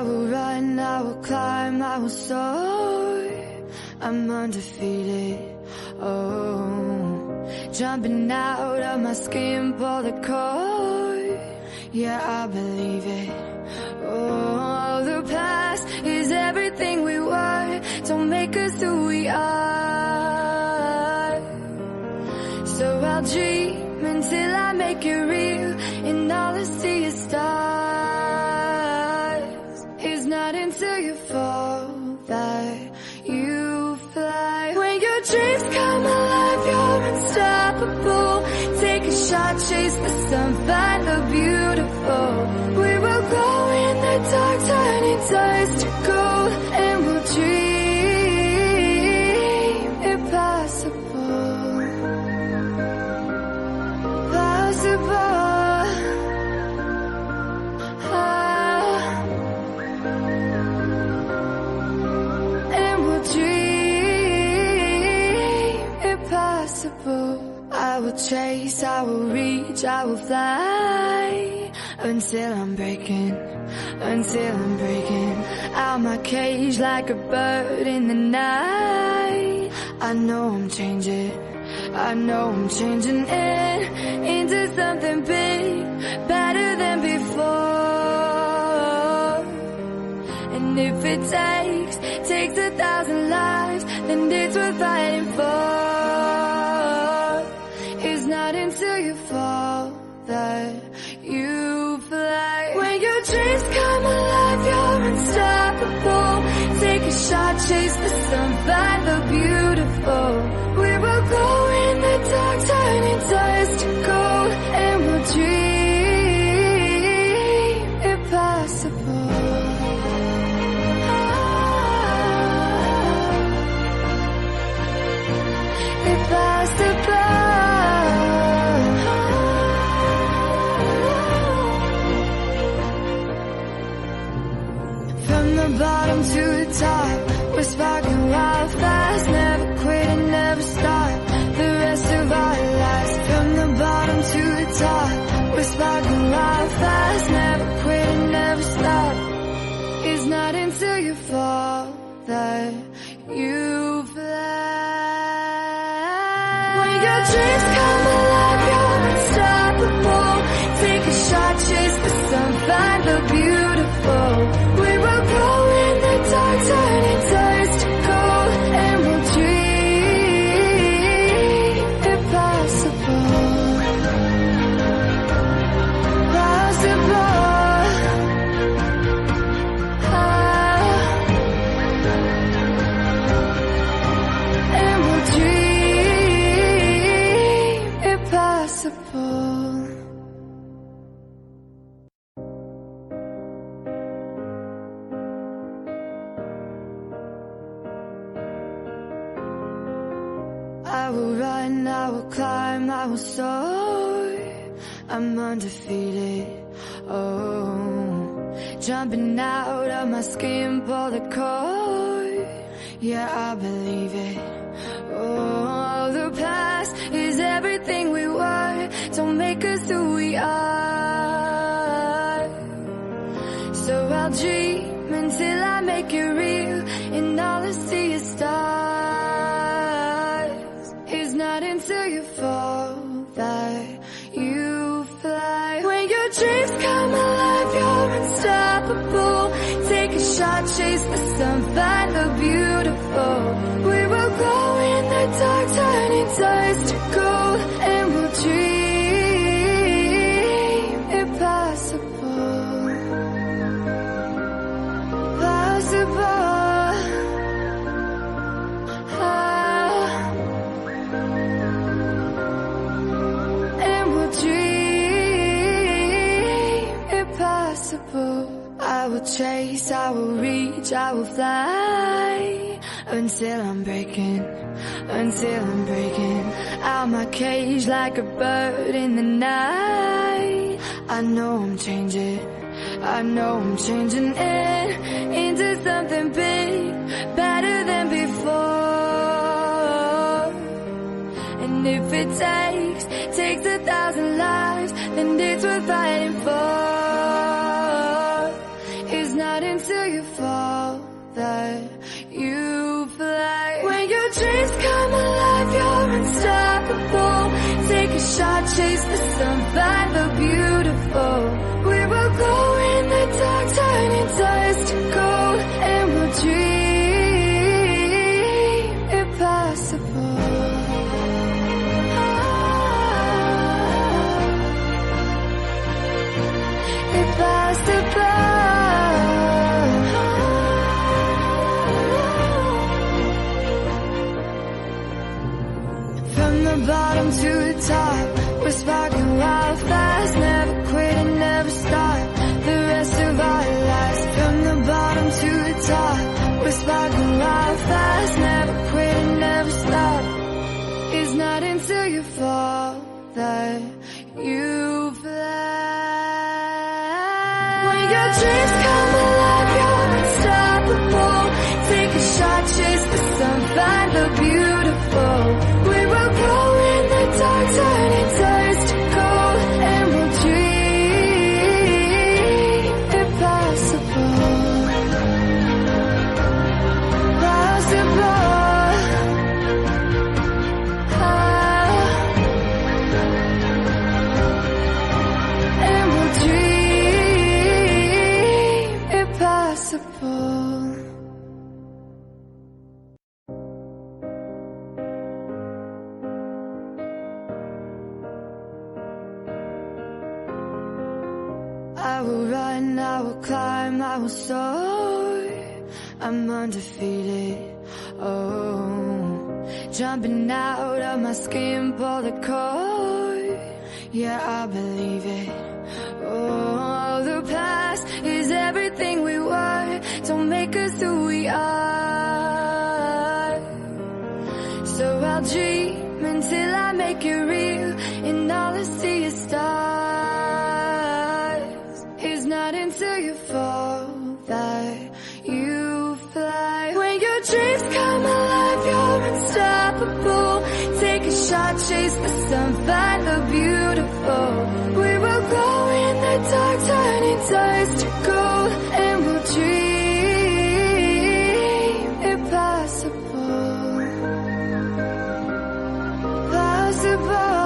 I will run, I will climb, I will soar. I'm undefeated, oh. Jumping out of my skin, pull the cord. Yeah, I believe it. Oh, the past is everything we were. Don't make us who we are. So I'll dream until I make it real, and all I see is stars. It's not until you fall that you fly. When your dreams come alive, you're unstoppable. Take a shot, chase the sun, find the beautiful. We will go in the dark, turning dust to gold, and we'll dream impossible. Possible. And we'll dream impossible. I will chase, I will reach, I will fly until I'm breaking out my cage like a bird in the night. I know I'm changing it into something big, better than before. And if it takes 1,000 lives, then it's worth fighting for. It's not until you fall that you fly. When your dreams come alive, you're unstoppable. Take a shot, chase the sun, find the beautiful. We will go in the dark, turning dust to gold, and we'll dream impossible. Impossible. From the bottom to the top, we're sparking wild fast. Never quit and never stop the rest of our lives. From the bottom to the top, we're sparking wild fast. Never quit and never stop. It's not until you fall that you fly. When your dreams come alive, you're unstoppable. Take a shot, chase the sun, find the beautiful. We will go in the dark, turning dust to gold, and we'll dream impossible. Possible. And we'll dream impossible. I will run, I will climb, I will soar. I'm undefeated, oh. Jumping out of my skin, pull the cord. Yeah, I believe it. Oh, the past is everything we were. Don't make us who we are. So I'll dream until I make it real, and all I see is stars. It's not until you fall that you fly. When your dreams come alive, you're unstoppable. Take a shot, chase the sun, find the beautiful. We will go in the dark, turning dust to gold, and we'll dream impossible. Possible. I will chase, I will reach, I will fly until I'm breaking out my cage like a bird in the night. I know I'm changing it into something big, better than before. And if it takes 1,000 lives, then it's worth fighting for. It's not until chase the sun, find the beautiful. We will go in the dark, turning dust to gold, and we'll dream impossible. Impossible. From the bottom to the top, we're sparking wild fast, never quit and never stop the rest of our lives. From the bottom to the top, we're sparking wild fast, never quit and never stop. It's not until you fall that you fly. When your dreams come alive, you're unstoppable. Take a shot, chase the sun, find the beautiful. We will go in the dark, turning dust to gold, and we'll dream impossible. Possible. And we'll dream impossible. I will run, I will climb, I will soar. I'm undefeated, oh. Jumping out of my skin, pull the cord. Yeah, I believe it. Oh, the past is everything we were. Don't make us who we are. So I'll dream until I make it real, and all I see is stars. It's not until you fall that you fly. When your dreams come alive, you're unstoppable. Take a shot, chase the sun, find the beautiful. We will go in the dark, turning dust to gold, and we'll dream impossible. Possible.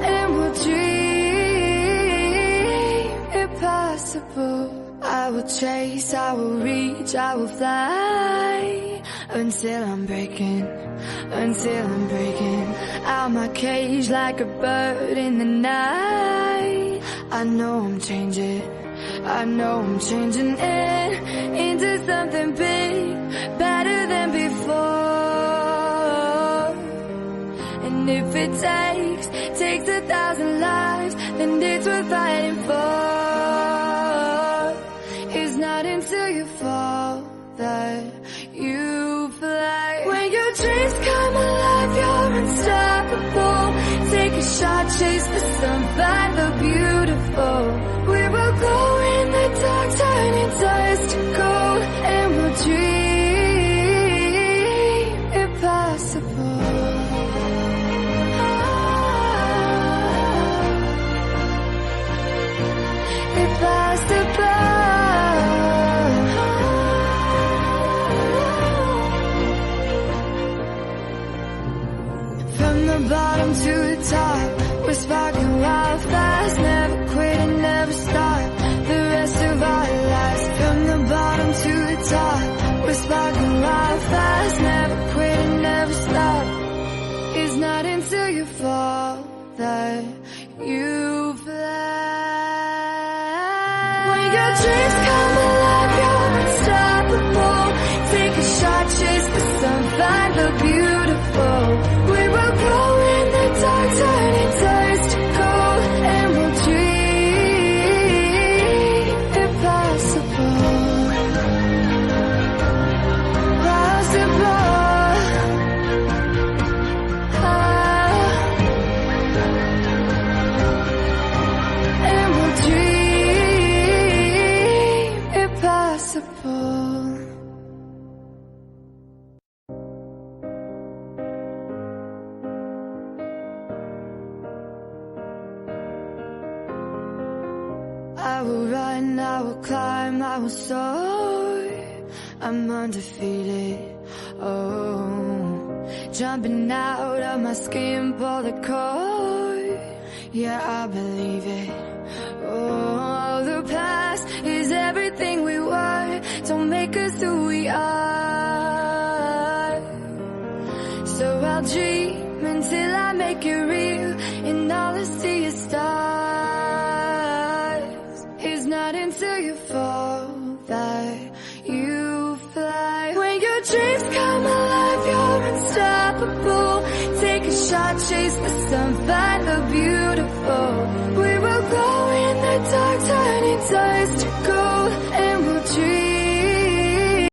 And we'll dream impossible. I will chase, I will reach, I will fly until I'm breaking out my cage like a bird in the night. I know I'm changing it into something big, better than before. And if it takes 1,000 lives, then it's worth fighting for. It's not until you fall that you fly. When your dreams come alive, you're unstoppable. Take a shot, chase the sun, find the beautiful. We will go in the dark, turning dust to gold, and we'll dream impossible. Impossible. From the bottom to the top, we're sparking wild fast, never quit and never stop the rest of our lives. From the bottom to the top, we're sparking wild fast, never quit and never stop. It's not until you fall that you fly. When your dreams come alive, you're unstoppable. Take a shot, chase the sun, find the beautiful. We will go in the dark, turning dust to gold, and we'll dream impossible. Possible. And we'll dream impossible. I will run, I will climb, I will soar. I'm undefeated. Oh, jumping out of my skin, pull the cord. Yeah, I believe it. Oh, the past is everything we were. Don't make us who we are. So I'll dream until I make it real, and all I see is stars. It's not until you fall that you fly. When your dreams come alive, you're unstoppable. Take a shot, chase the sun, find the beautiful. We will glow in the dark, turning stars